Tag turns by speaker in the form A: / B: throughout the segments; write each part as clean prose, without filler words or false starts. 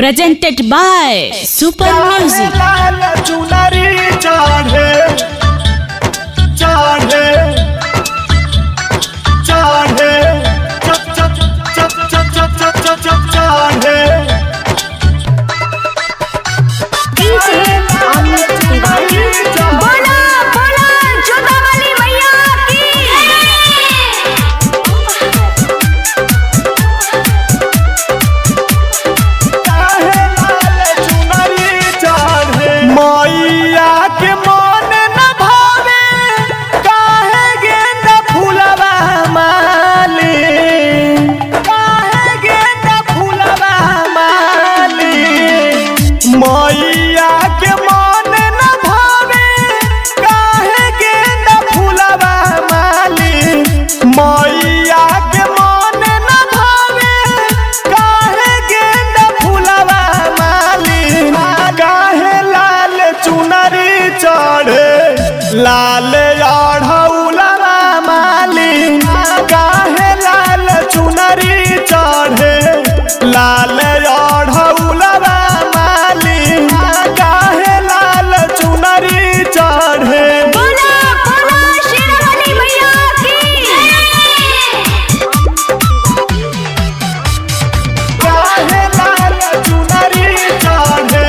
A: presented by Super Music.
B: लाल ओढ़ौलवा मालिन काहे लाल चुनरी चढ़े। लाल ओढ़ौलवा मालिन काहे लाल चुनरी चढ़े। काहे लाल चुनरी चढ़े।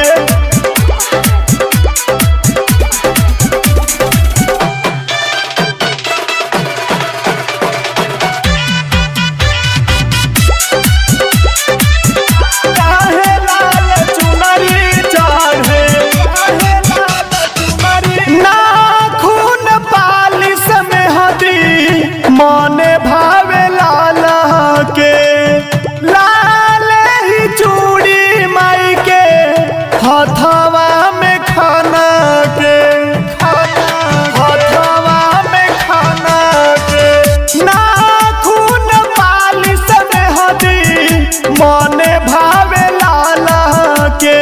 B: मने भावे लाल के लाल ही चूड़ी माई के हथवा में खाना के हथवा में खाना के नाखून पालिश में हदी। मने भावे लाल के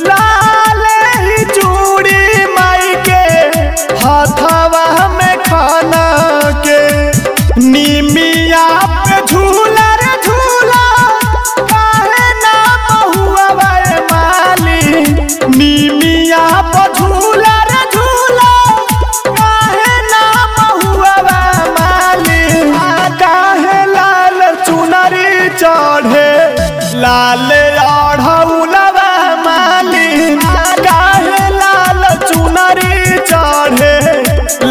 B: लाल ही चूड़ी माई के हथवा में खाना के। निमिया पे झूला रे झूला काहे ना बहुआ माली। निमिया पे झूला रे झूला काहे ना बहुआ माली। काहे लाल चुनरी चढ़े। लाल ओढ़ौलवा माली काहे लाल चुनरी चढ़े।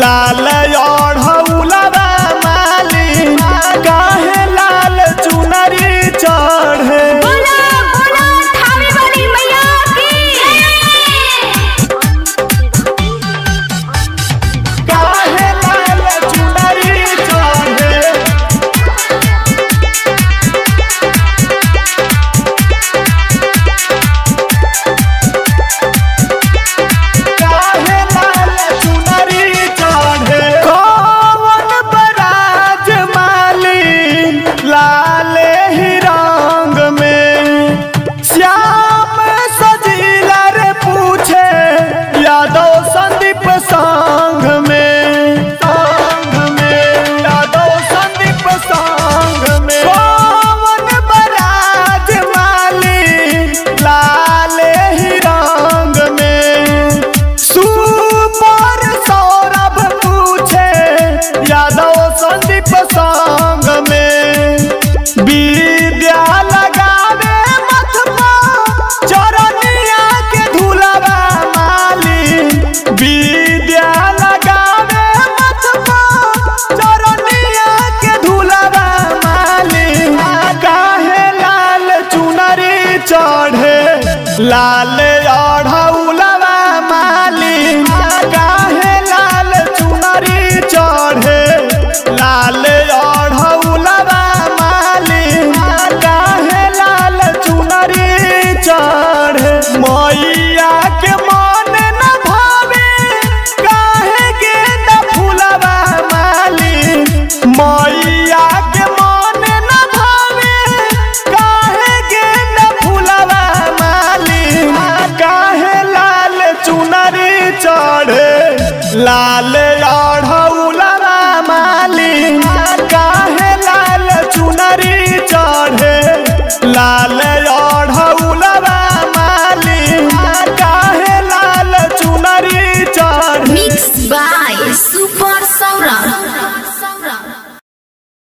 B: लाल ओढ़ौलवा काहे लाल चुनरी चढ़े। काहे लाल चुनरी चढ़े। काहे लाल चुनरी चढ़े। कौन बराज मालिन लाल ही रंग में श्याम सजीला रे पूछे यादव संदीप संग में यादव संदीप संग में। कौन बराज मालिन लाल ही रंग में सुपर सौरभ पूछे यादव संदीप संग में। विद्या लगावे मथ पर चरनिया के धुलवा मालिन। विद्या लगावे मथ पर चरनिया के धुलवा मालिन। काहे लाल चुनरी चढ़े। लाल ओढ़ौलवा मालिन काहे लाल चुनरी चढ़े। लाल ओढ़ौलवा मालिन काहे लाल चुनरी चढ़े। मैया के मन न भावे काहे गेंदा फूलवा मालिन। मैया के मन न भावे काहे गेंदा फूलवा मालिन। काहे लाल चुनरी चढ़े। लाल